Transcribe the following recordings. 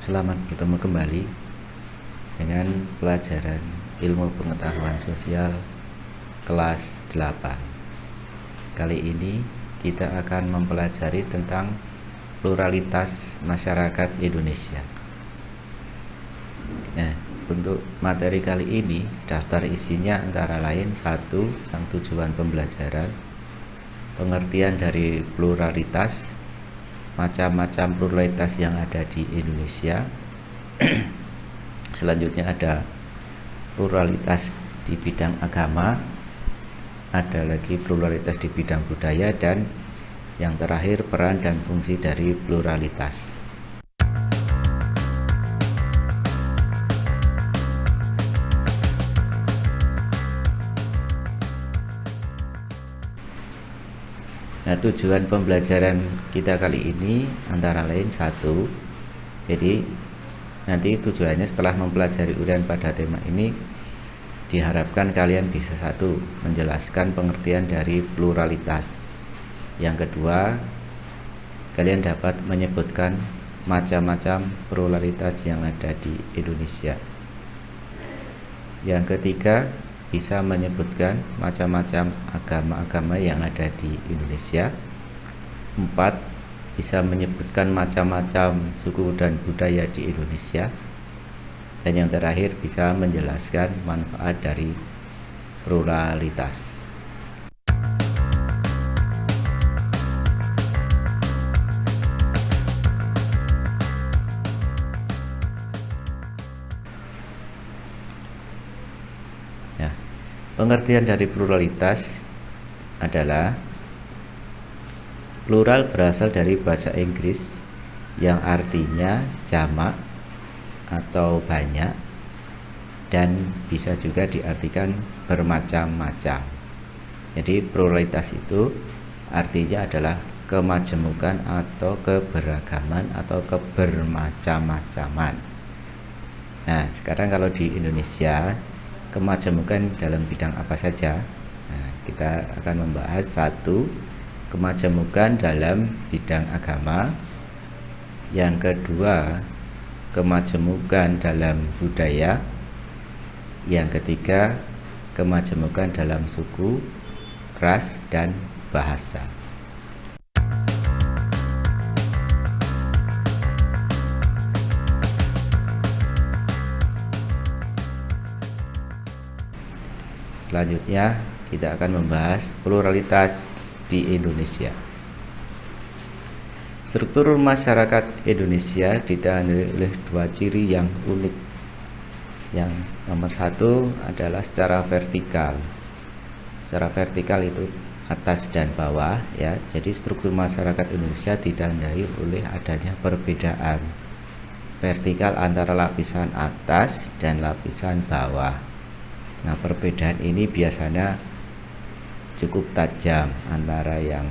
Selamat bertemu kembali dengan pelajaran ilmu pengetahuan sosial kelas 8. Kali ini kita akan mempelajari tentang pluralitas masyarakat Indonesia. Nah, untuk materi kali ini daftar isinya antara lain 1. Tentang tujuan pembelajaran, pengertian dari pluralitas, macam-macam pluralitas yang ada di Indonesia. Selanjutnya ada pluralitas di bidang agama, ada lagi pluralitas di bidang budaya, dan yang terakhir peran dan fungsi dari pluralitas. Nah, tujuan pembelajaran kita kali ini antara lain 1. Jadi nanti tujuannya setelah mempelajari uraian pada tema ini, diharapkan kalian bisa 1. Menjelaskan pengertian dari pluralitas. Yang kedua, kalian dapat menyebutkan macam-macam pluralitas yang ada di Indonesia. Yang ketiga, bisa menyebutkan macam-macam agama-agama yang ada di Indonesia. 4. Bisa menyebutkan macam-macam suku dan budaya di Indonesia. Dan yang terakhir, bisa menjelaskan manfaat dari pluralitas. Ya, pengertian dari pluralitas adalah plural berasal dari bahasa Inggris yang artinya jamak atau banyak, dan bisa juga diartikan bermacam-macam. Jadi pluralitas itu artinya adalah kemajemukan atau keberagaman atau kebermacam-macaman. Nah, sekarang kalau di Indonesia, kemajemukan dalam bidang apa saja? Nah, kita akan membahas 1. Kemajemukan dalam bidang agama. Yang kedua, kemajemukan dalam budaya. Yang ketiga, kemajemukan dalam suku, ras, dan bahasa. Selanjutnya kita akan membahas pluralitas di Indonesia. Struktur masyarakat Indonesia ditandai oleh 2 ciri yang unik. Yang nomor 1 adalah secara vertikal. Secara vertikal itu atas dan bawah, ya. Jadi struktur masyarakat Indonesia ditandai oleh adanya perbedaan vertikal antara lapisan atas dan lapisan bawah. Nah, perbedaan ini biasanya cukup tajam antara yang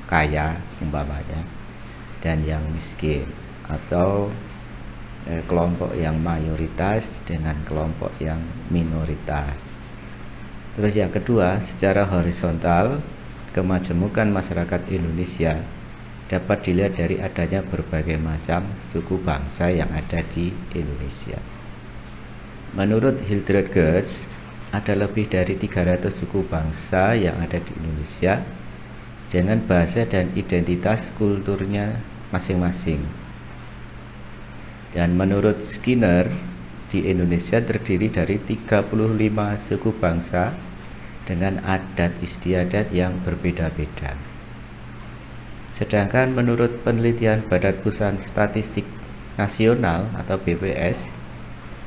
kaya umpamanya dan yang miskin, atau kelompok yang mayoritas dengan kelompok yang minoritas. Terus yang kedua, secara horizontal, kemajemukan masyarakat Indonesia dapat dilihat dari adanya berbagai macam suku bangsa yang ada di Indonesia. Menurut Hildred Geertz, ada lebih dari 300 suku bangsa yang ada di Indonesia dengan bahasa dan identitas kulturnya masing-masing. Dan menurut Skinner, di Indonesia terdiri dari 35 suku bangsa dengan adat istiadat yang berbeda-beda. Sedangkan menurut penelitian Badan Pusat Statistik Nasional atau BPS,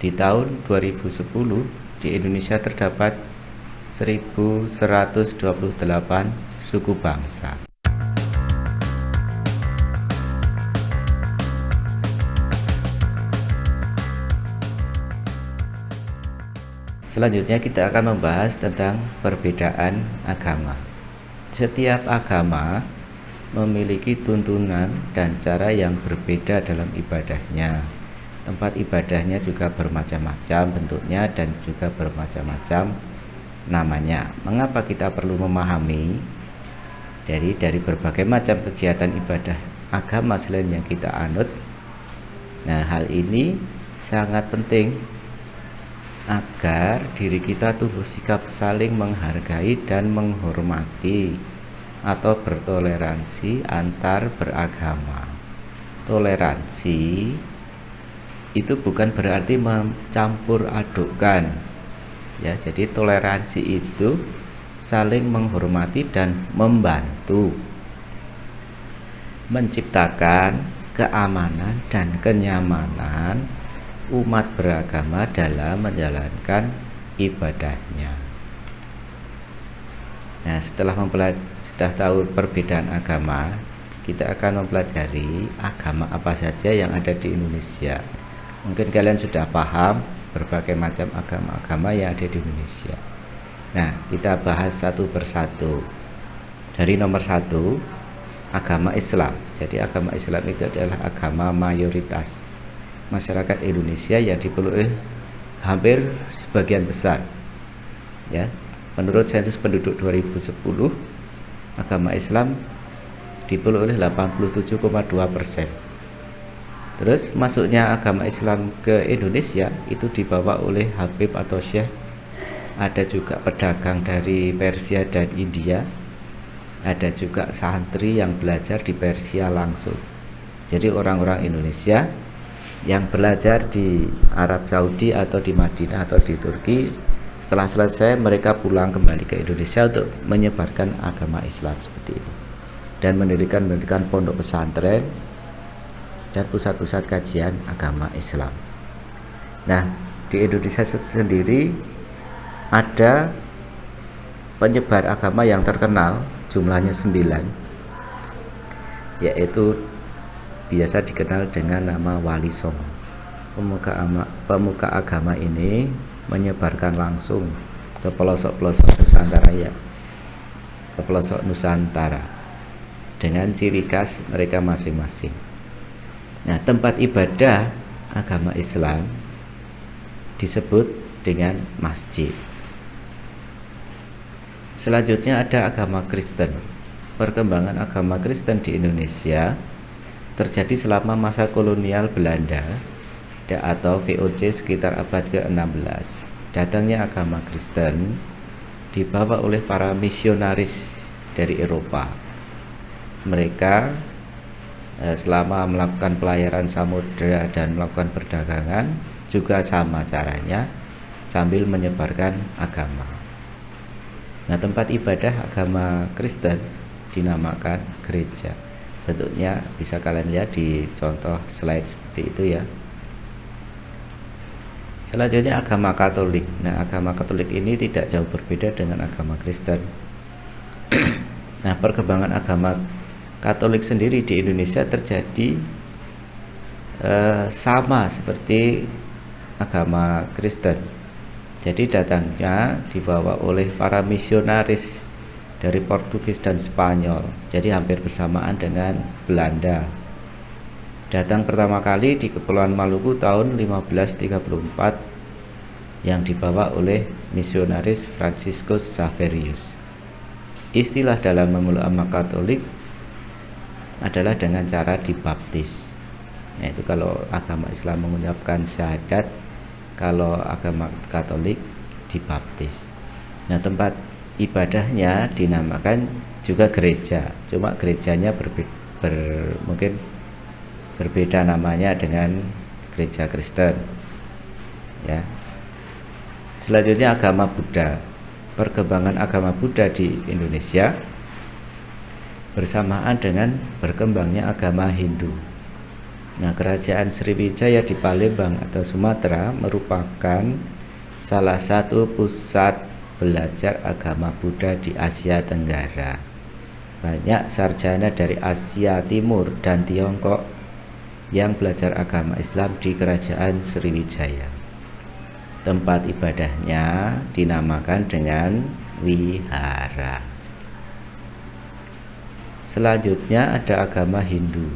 di tahun 2010 di Indonesia terdapat 1128 suku bangsa. Selanjutnya kita akan membahas tentang perbedaan agama. Setiap agama memiliki tuntunan dan cara yang berbeda dalam ibadahnya. Tempat ibadahnya juga bermacam-macam bentuknya dan juga bermacam-macam namanya. Mengapa kita perlu memahami dari berbagai macam kegiatan ibadah agama selain yang kita anut. Nah, hal ini sangat penting agar diri kita tumbuh sikap saling menghargai dan menghormati atau bertoleransi antar beragama. Toleransi itu bukan berarti mencampur adukkan, ya. Jadi toleransi itu saling menghormati dan membantu menciptakan keamanan dan kenyamanan umat beragama dalam menjalankan ibadahnya. Nah, sudah tahu perbedaan agama, kita akan mempelajari agama apa saja yang ada di Indonesia. Mungkin kalian sudah paham berbagai macam agama-agama yang ada di Indonesia. Nah, kita bahas satu persatu. Dari nomor 1, agama Islam. Jadi agama Islam itu adalah agama mayoritas masyarakat Indonesia yang dipeluk oleh hampir sebagian besar, ya. Menurut sensus penduduk 2010, agama Islam dipeluk oleh 87,2%. Terus masuknya agama Islam ke Indonesia itu dibawa oleh Habib atau Syekh. Ada juga pedagang dari Persia dan India. Ada juga santri yang belajar di Persia langsung. Jadi orang-orang Indonesia yang belajar di Arab Saudi atau di Madinah atau di Turki, setelah selesai mereka pulang kembali ke Indonesia untuk menyebarkan agama Islam seperti ini dan mendirikan pondok pesantren dan pusat-pusat kajian agama Islam. Nah, di Indonesia sendiri ada penyebar agama yang terkenal, jumlahnya 9, yaitu biasa dikenal dengan nama Wali Songo. Pemuka agama ini menyebarkan langsung ke pelosok-pelosok Nusantara, ya, ke pelosok Nusantara dengan ciri khas mereka masing-masing. Nah, tempat ibadah agama Islam disebut dengan masjid. Selanjutnya ada agama Kristen. Perkembangan agama Kristen di Indonesia terjadi selama masa kolonial Belanda atau VOC sekitar abad ke-16. Datangnya agama Kristen dibawa oleh para misionaris dari Eropa. Mereka selama melakukan pelayaran samudera dan melakukan perdagangan juga sama caranya, sambil menyebarkan agama. Nah, tempat ibadah agama Kristen dinamakan gereja. Bentuknya bisa kalian lihat di contoh slide seperti itu, ya. Selanjutnya agama Katolik. Nah, agama Katolik ini tidak jauh berbeda dengan agama Kristen. Nah, perkembangan agama Katolik sendiri di Indonesia terjadi sama seperti agama Kristen. Jadi datangnya dibawa oleh para misionaris dari Portugis dan Spanyol. Jadi hampir bersamaan dengan Belanda. Datang pertama kali di Kepulauan Maluku tahun 1534 yang dibawa oleh misionaris Franciscus Xaverius. Istilah dalam memeluk agama Katolik adalah dengan cara dibaptis. Nah, itu kalau agama Islam mengucapkan syahadat, kalau agama Katolik dibaptis. Nah, tempat ibadahnya dinamakan juga gereja, cuma gerejanya mungkin berbeda namanya dengan gereja Kristen, ya. Selanjutnya agama Buddha. Perkembangan agama Buddha di Indonesia bersamaan dengan berkembangnya agama Hindu. Nah, kerajaan Sriwijaya di Palembang atau Sumatera merupakan salah satu pusat belajar agama Buddha di Asia Tenggara. Banyak sarjana dari Asia Timur dan Tiongkok yang belajar agama Islam di kerajaan Sriwijaya. Tempat ibadahnya dinamakan dengan wihara. Selanjutnya ada agama Hindu.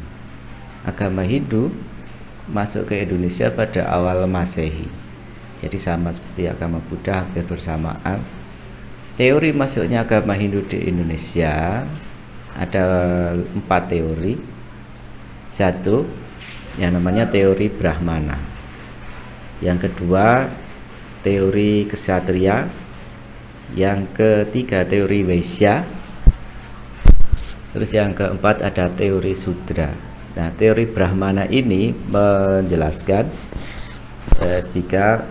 Agama Hindu masuk ke Indonesia pada awal Masehi. Jadi sama seperti agama Buddha, hampir bersamaan. Teori masuknya agama Hindu di Indonesia ada 4 teori. Satu, yang namanya teori Brahmana. Yang kedua, teori Ksatria. Yang ketiga, teori Vaishya. Terus yang keempat ada teori Sudra. Nah, teori Brahmana ini menjelaskan jika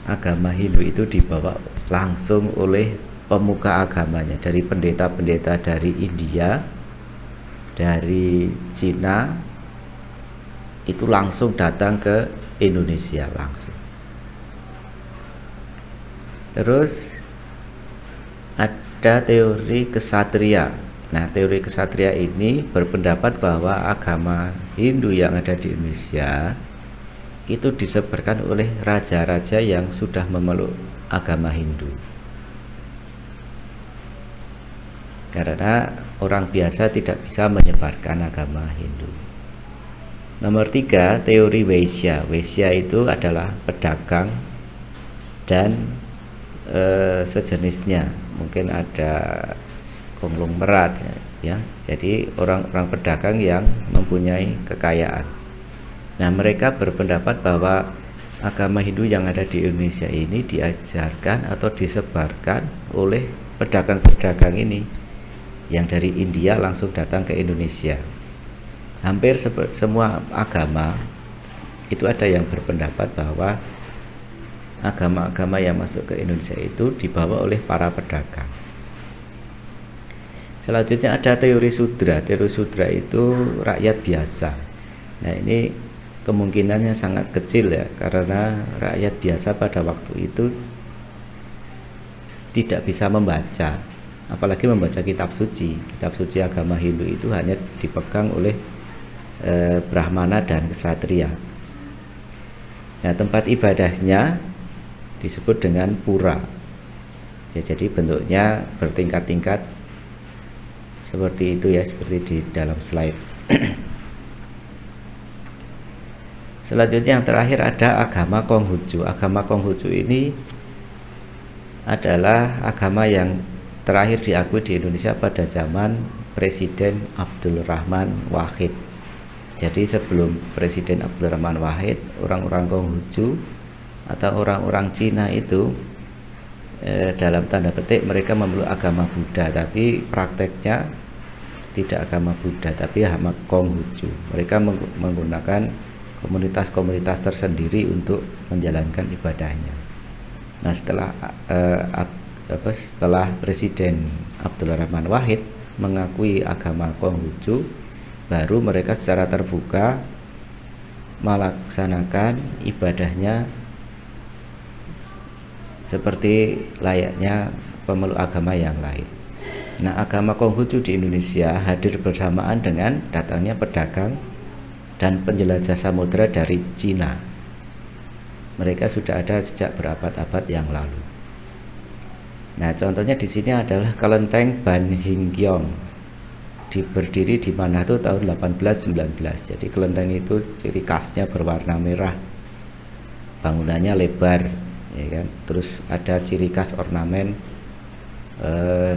agama Hindu itu dibawa langsung oleh pemuka agamanya, dari pendeta-pendeta dari India, dari Cina, itu langsung datang ke Indonesia langsung. Terus ada teori Ksatria. Nah, teori Ksatria ini berpendapat bahwa agama Hindu yang ada di Indonesia itu disebarkan oleh raja-raja yang sudah memeluk agama Hindu. Karena orang biasa tidak bisa menyebarkan agama Hindu. Nomor 3, teori Vaishya. Vaishya itu adalah pedagang dan sejenisnya. Mungkin ada konglomerat ya. Jadi orang-orang pedagang yang mempunyai kekayaan. Nah, mereka berpendapat bahwa agama Hindu yang ada di Indonesia ini diajarkan atau disebarkan oleh pedagang-pedagang ini yang dari India langsung datang ke Indonesia. Hampir semua agama itu ada yang berpendapat bahwa agama-agama yang masuk ke Indonesia itu dibawa oleh para pedagang. Selanjutnya ada teori Sudra. Teori Sudra itu rakyat biasa. Nah, ini kemungkinannya sangat kecil ya, karena rakyat biasa pada waktu itu tidak bisa membaca, apalagi membaca kitab suci. Kitab suci agama Hindu itu hanya dipegang oleh Brahmana dan Ksatria. Nah, tempat ibadahnya disebut dengan pura ya, jadi bentuknya bertingkat-tingkat seperti itu ya, seperti di dalam slide. Selanjutnya yang terakhir ada agama Konghucu. Agama Konghucu ini adalah agama yang terakhir diakui di Indonesia pada zaman Presiden Abdul Rahman Wahid. Jadi sebelum Presiden Abdul Rahman Wahid, orang-orang Konghucu atau orang-orang Cina itu dalam tanda petik mereka memeluk agama Buddha, tapi prakteknya tidak agama Buddha tapi agama Konghucu. Mereka menggunakan komunitas-komunitas tersendiri untuk menjalankan ibadahnya. Nah, setelah Presiden Abdul Rahman Wahid mengakui agama Konghucu, baru mereka secara terbuka melaksanakan ibadahnya seperti layaknya pemeluk agama yang lain. Nah, agama Konghucu di Indonesia hadir bersamaan dengan datangnya pedagang dan penjelajah samudera dari Cina. Mereka sudah ada sejak berabad-abad yang lalu. Nah, contohnya di sini adalah kelenteng Ban Hingkyong, berdiri di Manado tahun 1819. Jadi kelenteng itu ciri khasnya berwarna merah, bangunannya lebar, ya kan? Terus ada ciri khas ornamen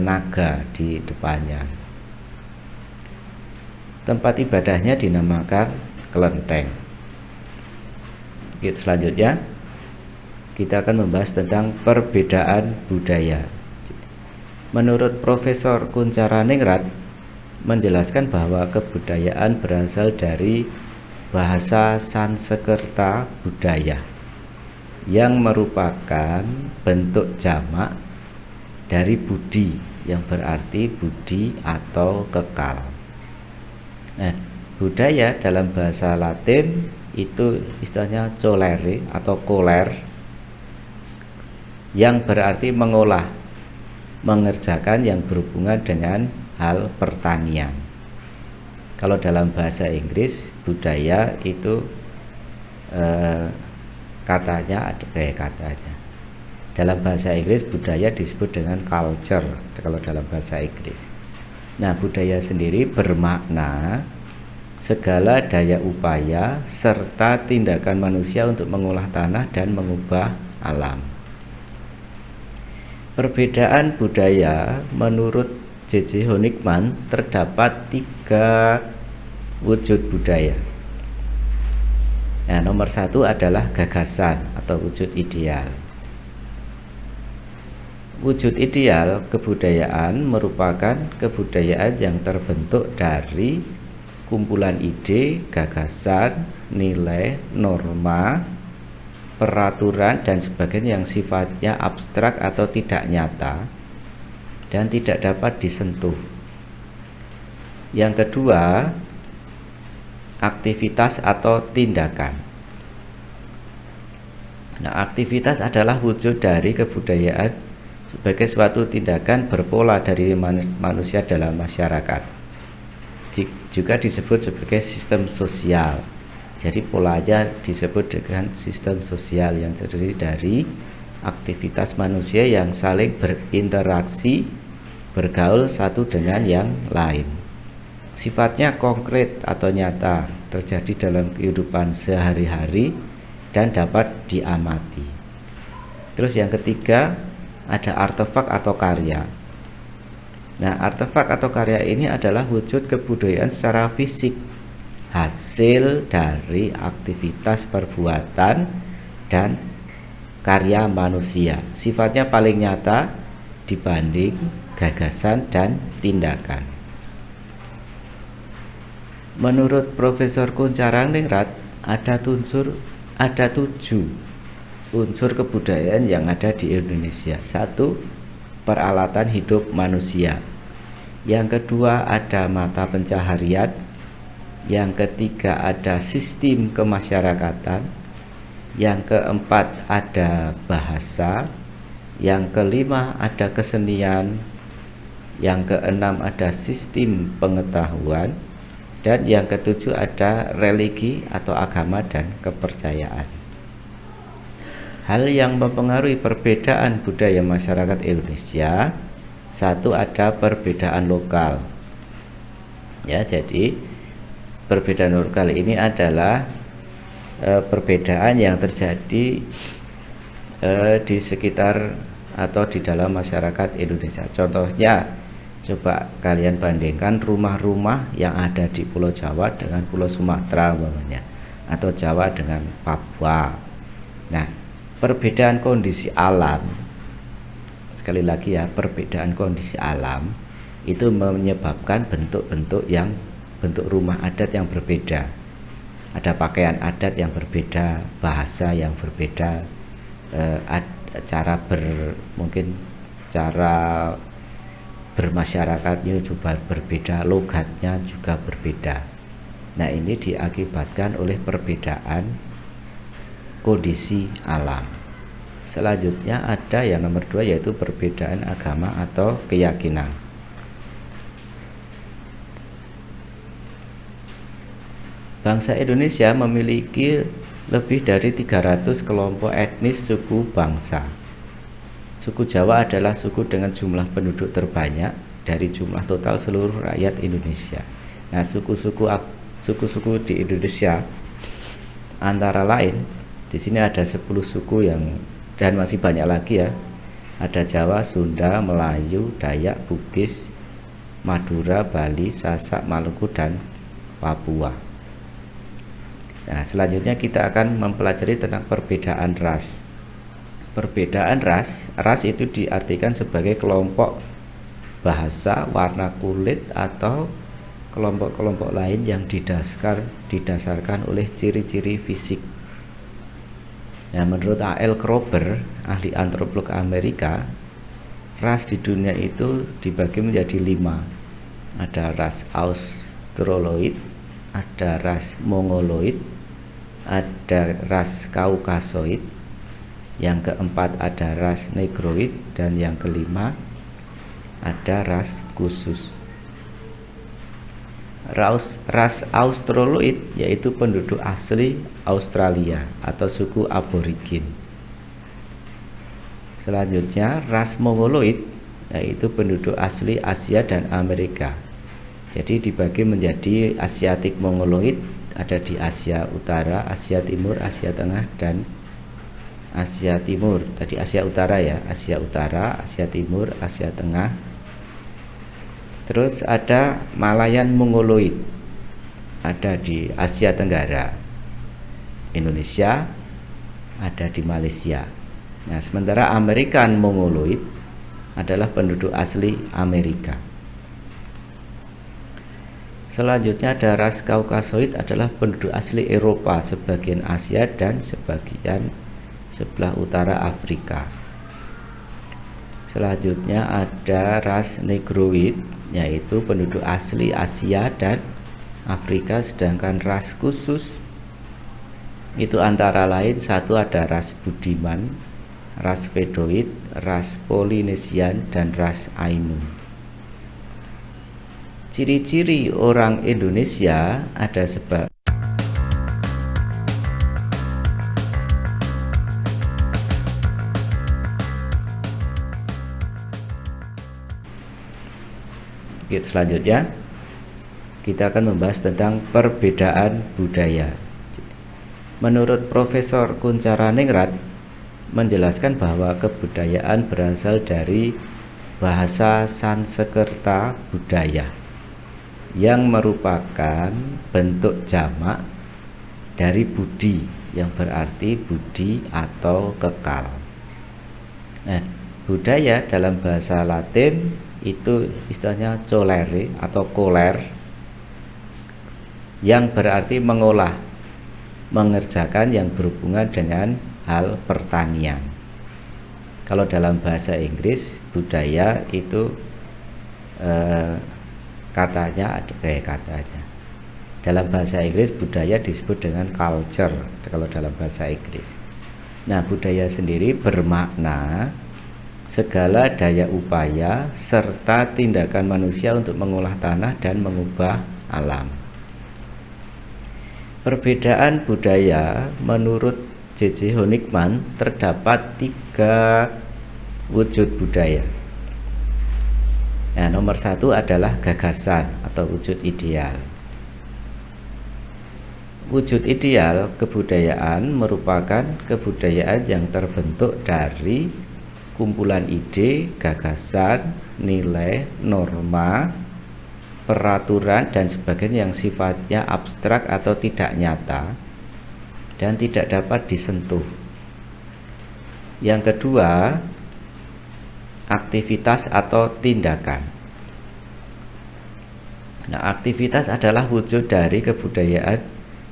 naga di depannya. Tempat ibadahnya dinamakan kelenteng. Selanjutnya kita akan membahas tentang perbedaan budaya. Menurut Profesor Kuncharaningrat menjelaskan bahwa kebudayaan berasal dari bahasa Sanskerta budaya yang merupakan bentuk jamak dari budi yang berarti budi atau kekal. Nah, budaya dalam bahasa Latin itu istilahnya colere atau coler yang berarti mengolah, mengerjakan yang berhubungan dengan hal pertanian. Kalau dalam bahasa Inggris budaya itu katanya dalam bahasa Inggris budaya disebut dengan culture kalau dalam bahasa Inggris. Nah, budaya sendiri bermakna segala daya upaya serta tindakan manusia untuk mengolah tanah dan mengubah alam. Perbedaan budaya menurut J.J. Honigman terdapat 3 wujud budaya. Nah, nomor satu adalah gagasan atau wujud ideal. Wujud ideal kebudayaan merupakan kebudayaan yang terbentuk dari kumpulan ide, gagasan, nilai, norma, peraturan dan sebagainya yang sifatnya abstrak atau tidak nyata dan tidak dapat disentuh. Yang kedua, aktivitas atau tindakan. Nah, aktivitas adalah wujud dari kebudayaan sebagai suatu tindakan berpola dari manusia dalam masyarakat. Juga disebut sebagai sistem sosial. Jadi polanya disebut dengan sistem sosial yang terdiri dari aktivitas manusia yang saling berinteraksi, bergaul satu dengan yang lain. Sifatnya konkret atau nyata, terjadi dalam kehidupan sehari-hari dan dapat diamati. Terus yang ketiga, ada artefak atau karya. Nah, artefak atau karya ini adalah wujud kebudayaan secara fisik, hasil dari aktivitas perbuatan dan karya manusia. Sifatnya paling nyata dibanding gagasan dan tindakan. Menurut Profesor Kuncharangningrat, ada 7 unsur kebudayaan yang ada di Indonesia. 1. Peralatan hidup manusia. Yang kedua, ada mata pencaharian. Yang ketiga, ada sistem kemasyarakatan. Yang keempat, ada bahasa. Yang kelima, ada kesenian. Yang keenam, ada sistem pengetahuan. Dan yang ketujuh, ada religi atau agama dan kepercayaan. Hal yang mempengaruhi perbedaan budaya masyarakat Indonesia. 1. Ada perbedaan lokal. Ya, jadi perbedaan lokal ini adalah perbedaan yang terjadi di sekitar atau di dalam masyarakat Indonesia. Contohnya, coba kalian bandingkan rumah-rumah yang ada di Pulau Jawa dengan Pulau Sumatera umpamanya, atau Jawa dengan Papua. Nah, perbedaan kondisi alam, sekali lagi ya, perbedaan kondisi alam itu menyebabkan bentuk-bentuk rumah adat yang berbeda. Ada pakaian adat yang berbeda, bahasa yang berbeda, mungkin cara bermasyarakatnya juga berbeda, logatnya juga berbeda. Nah, ini diakibatkan oleh perbedaan kondisi alam. Selanjutnya ada yang nomor 2, yaitu perbedaan agama atau keyakinan. Bangsa Indonesia memiliki lebih dari 300 kelompok etnis suku bangsa. Suku Jawa adalah suku dengan jumlah penduduk terbanyak dari jumlah total seluruh rakyat Indonesia. Nah, suku-suku di Indonesia antara lain, di sini ada 10 suku dan masih banyak lagi ya. Ada Jawa, Sunda, Melayu, Dayak, Bugis, Madura, Bali, Sasak, Maluku, dan Papua. Nah, selanjutnya kita akan mempelajari tentang perbedaan ras. Perbedaan ras itu diartikan sebagai kelompok bahasa, warna kulit, atau kelompok-kelompok lain yang didasarkan oleh ciri-ciri fisik. Nah, menurut A.L. Kroeber, ahli antropolog Amerika, ras di dunia itu dibagi menjadi 5. Ada ras Australoid, ada ras Mongoloid, ada ras Kaukasoid, yang keempat ada ras Negroid, dan yang kelima ada ras khusus. Ras Australoid yaitu penduduk asli Australia atau suku aborigin. Selanjutnya ras Mongoloid yaitu penduduk asli Asia dan Amerika. Jadi dibagi menjadi Asiatik Mongoloid, ada di Asia Utara, Asia Timur, Asia Tengah, dan Asia Timur. Tadi Asia Utara ya, Asia Utara, Asia Timur, Asia Tengah. Terus ada Malayan Mongoloid, ada di Asia Tenggara. Indonesia, ada di Malaysia. Nah, sementara American Mongoloid adalah penduduk asli Amerika. Selanjutnya ada ras Kaukasoid, adalah penduduk asli Eropa, sebagian Asia dan sebagian sebelah utara Afrika. Selanjutnya ada ras Negroid, yaitu penduduk asli Asia dan Afrika, sedangkan ras khusus itu antara lain satu ada ras Budiman, ras Vedoid, ras Polinesian, dan ras Ainu. Ciri-ciri orang Indonesia ada sebab selanjutnya kita akan membahas tentang perbedaan budaya. Menurut Profesor Kuncharaningrat menjelaskan bahwa kebudayaan berasal dari bahasa Sanskerta budaya yang merupakan bentuk jamak dari budi, yang berarti budi atau kekal. Nah, budaya dalam bahasa Latin itu istilahnya colere atau coler, yang berarti mengolah, mengerjakan yang berhubungan dengan hal pertanian. Kalau dalam bahasa Inggris budaya itu katanya dalam bahasa Inggris budaya disebut dengan culture kalau dalam bahasa Inggris. Nah, budaya sendiri bermakna segala daya upaya serta tindakan manusia untuk mengolah tanah dan mengubah alam. Perbedaan budaya menurut J.J. Honigman terdapat 3 wujud budaya. Nah, nomor 1 adalah gagasan atau wujud ideal. Wujud ideal kebudayaan merupakan kebudayaan yang terbentuk dari kumpulan ide, gagasan, nilai, norma, peraturan, dan sebagainya yang sifatnya abstrak atau tidak nyata dan tidak dapat disentuh. Yang kedua, aktivitas atau tindakan. Nah, aktivitas adalah wujud dari kebudayaan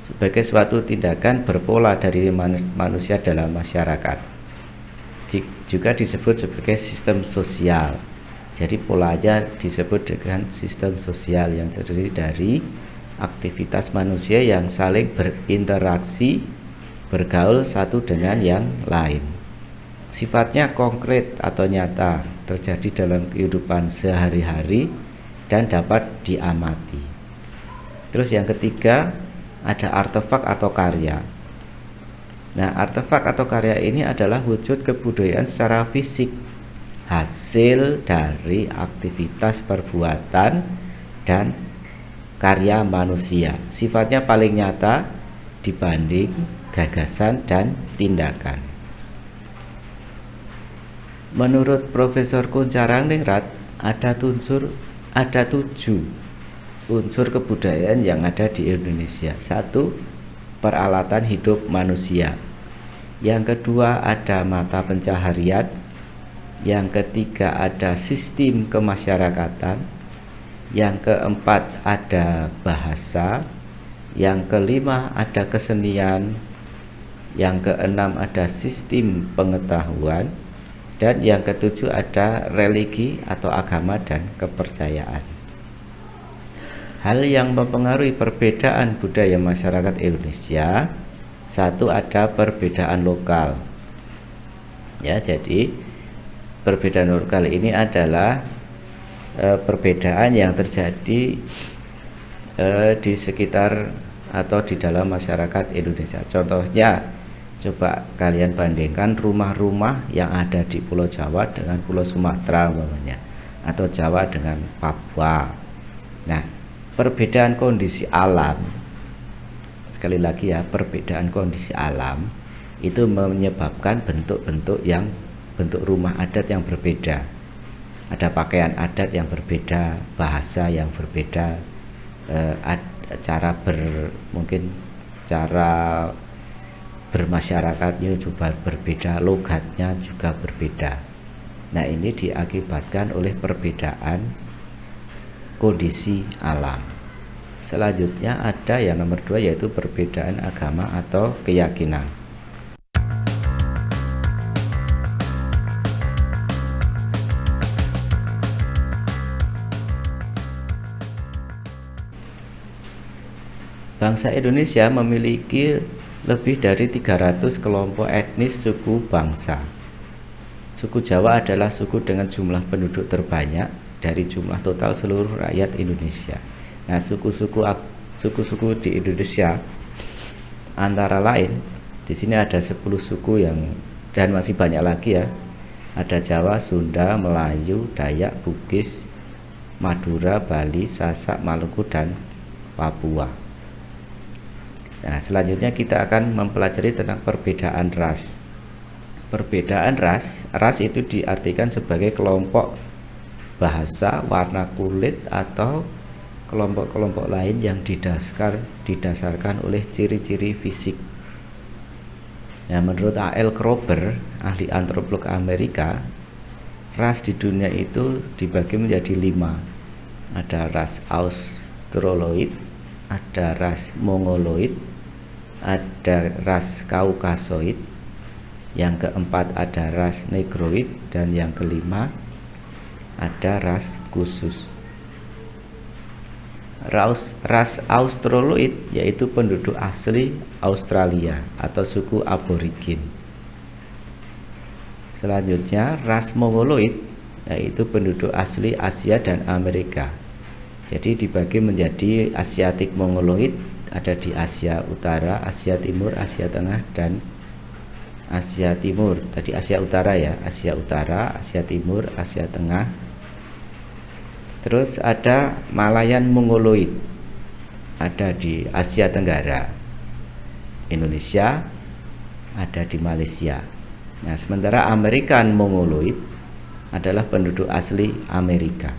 sebagai suatu tindakan berpola dari manusia dalam masyarakat. Juga disebut sebagai sistem sosial. Jadi polanya disebut dengan sistem sosial yang terdiri dari aktivitas manusia yang saling berinteraksi, bergaul satu dengan yang lain. Sifatnya konkret atau nyata, terjadi dalam kehidupan sehari-hari dan dapat diamati. Terus yang ketiga ada artefak atau karya. Nah, artefak atau karya ini adalah wujud kebudayaan secara fisik, hasil dari aktivitas perbuatan dan karya manusia. Sifatnya paling nyata dibanding gagasan dan tindakan. Menurut Profesor Kuncharaningrat ada 7 unsur kebudayaan yang ada di Indonesia. 1. Peralatan hidup manusia. Yang kedua ada mata pencaharian. Yang ketiga ada sistem kemasyarakatan. Yang keempat ada bahasa. Yang kelima ada kesenian. Yang keenam ada sistem pengetahuan. Dan yang ketujuh ada religi atau agama dan kepercayaan. Hal yang mempengaruhi perbedaan budaya masyarakat Indonesia, 1 ada perbedaan lokal. Ya, jadi perbedaan lokal ini adalah perbedaan yang terjadi di sekitar atau di dalam masyarakat Indonesia. Contohnya, coba kalian bandingkan rumah-rumah yang ada di Pulau Jawa dengan Pulau Sumatera umpamanya, atau Jawa dengan Papua. Nah, perbedaan kondisi alam, sekali lagi ya, perbedaan kondisi alam itu menyebabkan bentuk-bentuk rumah adat yang berbeda. Ada pakaian adat yang berbeda, bahasa yang berbeda, mungkin cara bermasyarakatnya juga berbeda, logatnya juga berbeda. Nah, ini diakibatkan oleh perbedaan kondisi alam. Selanjutnya ada yang nomor 2, yaitu perbedaan agama atau keyakinan. Bangsa Indonesia memiliki lebih dari 300 kelompok etnis suku bangsa. Suku Jawa adalah suku dengan jumlah penduduk terbanyak dari jumlah total seluruh rakyat Indonesia. Nah, suku-suku di Indonesia antara lain di sini ada 10 suku yang, dan masih banyak lagi ya. Ada Jawa, Sunda, Melayu, Dayak, Bugis, Madura, Bali, Sasak, Maluku, dan Papua. Nah, selanjutnya kita akan mempelajari tentang perbedaan ras. Perbedaan ras itu diartikan sebagai kelompok bahasa, warna kulit, atau kelompok-kelompok lain yang didasarkan oleh ciri-ciri fisik. Nah, menurut A.L. Kroeber, ahli antropolog Amerika, ras di dunia itu dibagi menjadi 5. Ada ras Australoid, ada ras Mongoloid, ada ras Kaukasoid, yang keempat ada ras Negroid, dan yang kelima ada ras khusus. Ras Australoid yaitu penduduk asli Australia atau suku aborigin. Selanjutnya ras Mongoloid yaitu penduduk asli Asia dan Amerika. Jadi dibagi menjadi Asiatik Mongoloid, ada di Asia Utara, Asia Timur, Asia Tengah, dan Asia Timur. Tadi Asia Utara ya, Asia Utara, Asia Timur, Asia Tengah. Terus ada Malayan Mongoloid, ada di Asia Tenggara. Indonesia ada di Malaysia. Nah, sementara American Mongoloid adalah penduduk asli Amerika.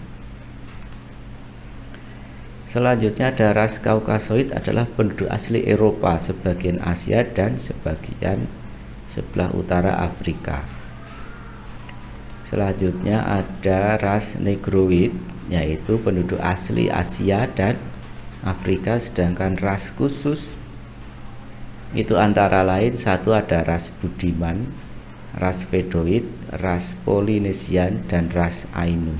Selanjutnya ada ras Kaukasoid, adalah penduduk asli Eropa, sebagian Asia, dan sebagian sebelah utara Afrika. Selanjutnya ada ras Negroid, yaitu penduduk asli Asia dan Afrika. Sedangkan ras khusus itu antara lain, satu ada ras Budiman, ras Vedoid, ras Polinesian, dan ras Ainu.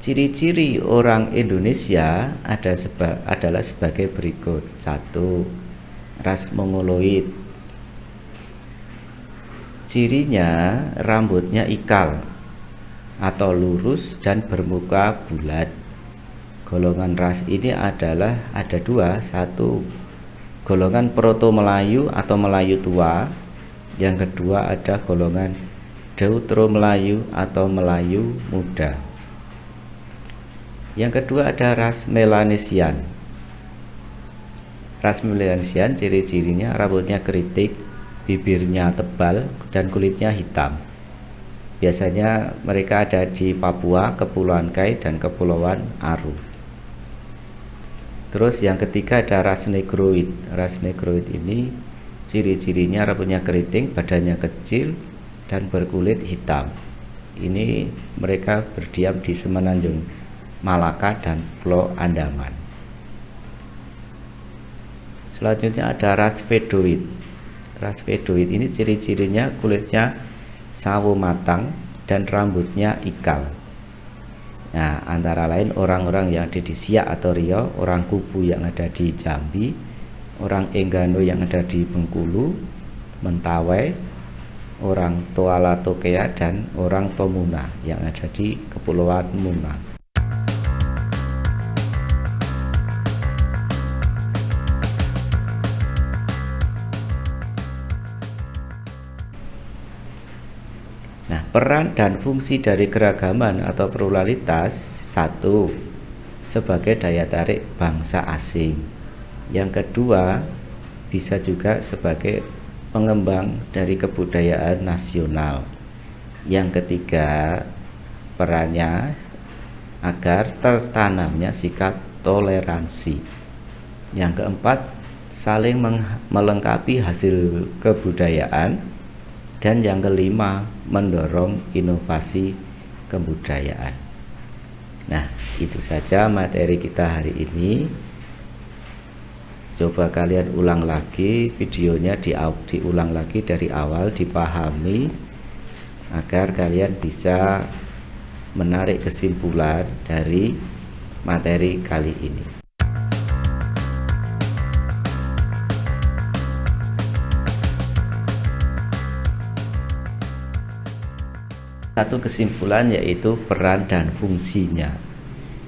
Ciri-ciri orang Indonesia adalah sebagai berikut. 1. Ras Mongoloid. Cirinya rambutnya ikal atau lurus dan bermuka bulat. Golongan ras ini ada 2. 1. Golongan Proto Melayu atau Melayu tua. Yang kedua ada golongan Deutero Melayu atau Melayu muda. Yang kedua ada ras Melanesian. Ras Melanesian ciri-cirinya rambutnya keriting, bibirnya tebal, dan kulitnya hitam. Biasanya mereka ada di Papua, Kepulauan Kai, dan Kepulauan Aru. Terus yang ketiga ada ras Negroid. Ras Negroid ini ciri-cirinya rambutnya keriting, badannya kecil, dan berkulit hitam. Ini mereka berdiam di Semenanjung Malaka dan Pulau Andaman. Selanjutnya ada ras Vedoid. Ras Vedoid ini ciri-cirinya kulitnya sawo matang dan rambutnya ikal. Nah, antara lain orang-orang yang ada di Siak atau Riau, orang Kubu yang ada di Jambi, orang Enggano yang ada di Bengkulu, Mentawai, orang Toala Tokea, dan orang Tomuna yang ada di Kepulauan Muna. Nah, peran dan fungsi dari keragaman atau pluralitas. 1. Sebagai daya tarik bangsa asing. Yang kedua, bisa juga sebagai pengembang dari kebudayaan nasional. Yang ketiga, perannya agar tertanamnya sikap toleransi. Yang keempat, saling melengkapi hasil kebudayaan, dan yang kelima mendorong inovasi kebudayaan. Nah, itu saja materi kita hari ini. Coba kalian ulang lagi videonya, diulang lagi dari awal, dipahami agar kalian bisa menarik kesimpulan dari materi kali ini. Satu kesimpulan yaitu peran dan fungsinya.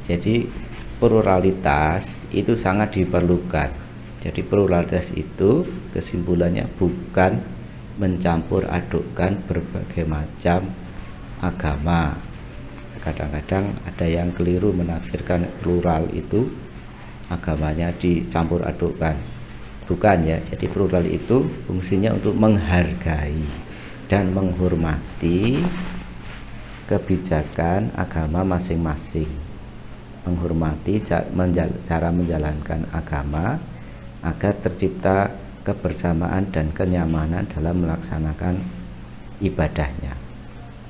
Jadi pluralitas itu sangat diperlukan. Jadi pluralitas itu kesimpulannya bukan mencampur adukkan berbagai macam agama. Kadang-kadang ada yang keliru menafsirkan plural itu agamanya dicampur adukkan. Bukan ya, jadi plural itu fungsinya untuk menghargai dan menghormati kebijakan agama masing-masing, menghormati cara menjalankan agama agar tercipta kebersamaan dan kenyamanan dalam melaksanakan ibadahnya.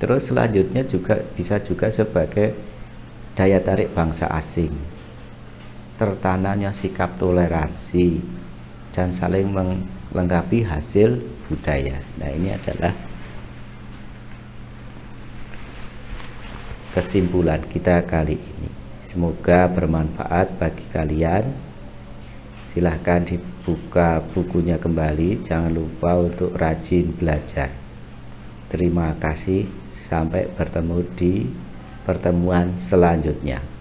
Terus selanjutnya juga bisa juga sebagai daya tarik bangsa asing, tertanamnya sikap toleransi dan saling melengkapi hasil budaya. Nah, ini adalah kesimpulan kita kali ini. Semoga bermanfaat bagi kalian. Silahkan dibuka bukunya kembali, jangan lupa untuk rajin belajar. Terima kasih, sampai bertemu di pertemuan selanjutnya.